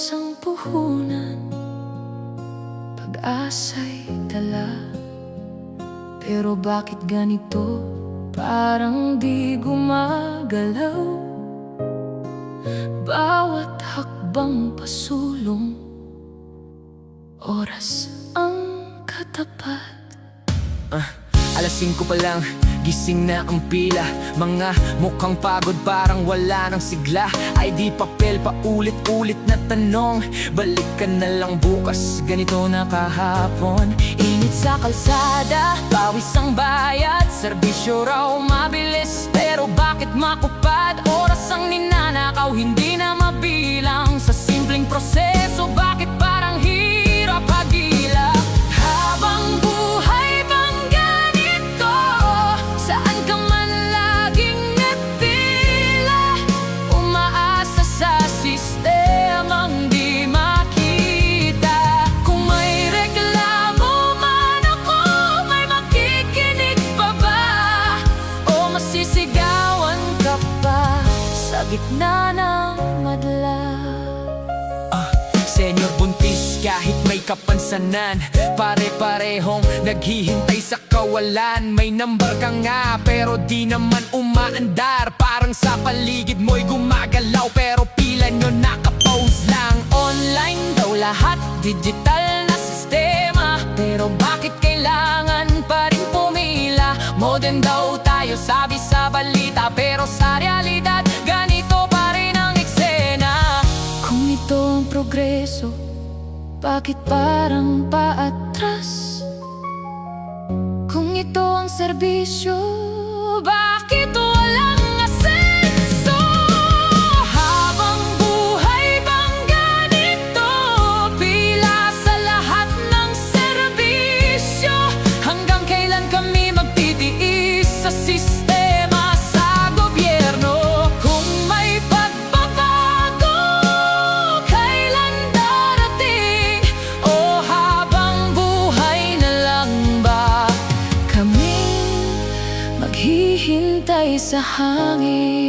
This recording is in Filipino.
Oras ang puhunan, pag-asa'y dala. Pero bakit ganito, parang di gumagalaw? Bawat hakbang pasulong, oras ang katapat. Alas 5 pa lang, gising na ang pila. Mga mukhang pagod, parang wala ng sigla. ID papel, paulit-ulit na tanong. Balik ka na lang bukas, ganito na kahapon. Init sa kalsada, pawis ang bayad. Serbisyo raw mabilis, pero bakit makupad? Oras ang ninanakaw, hindi na mabilang. Sa simpleng proseso, bakit parang hirap hagila? Habang buhay bang ganito? Saan ka man laging napila? Umaasa sa sistemang di makita. Kung may reklamo man ako, may makikinig pa ba? O masisigawan ka pa sa gitna ng madla? Senyor buntis kahit may kapansanan, pare-parehong naghihintay sa kawalan. May number ka nga pero di naman umaandar. Parang sa paligid mo'y gumagalaw pero pila nyo nakapose lang. Online daw lahat, digital na sistema. Pero bakit kailangan pa rin pumila? Modern daw tayo, sabi sa balita, pero sa realidad ganito pa rin ang eksena. Kung ito ang progreso, bakit parang paatras? Kung ito ang serbisyo, bakit walang asenso? Habang buhay bang ganito? Pila sa lahat ng serbisyo. Hanggang kailan kami magtitiis sa sistema, sa gobyerno? Kung may pagbabago, kailan darating? O habang buhay na lang ba kaming maghihintay sa hangin?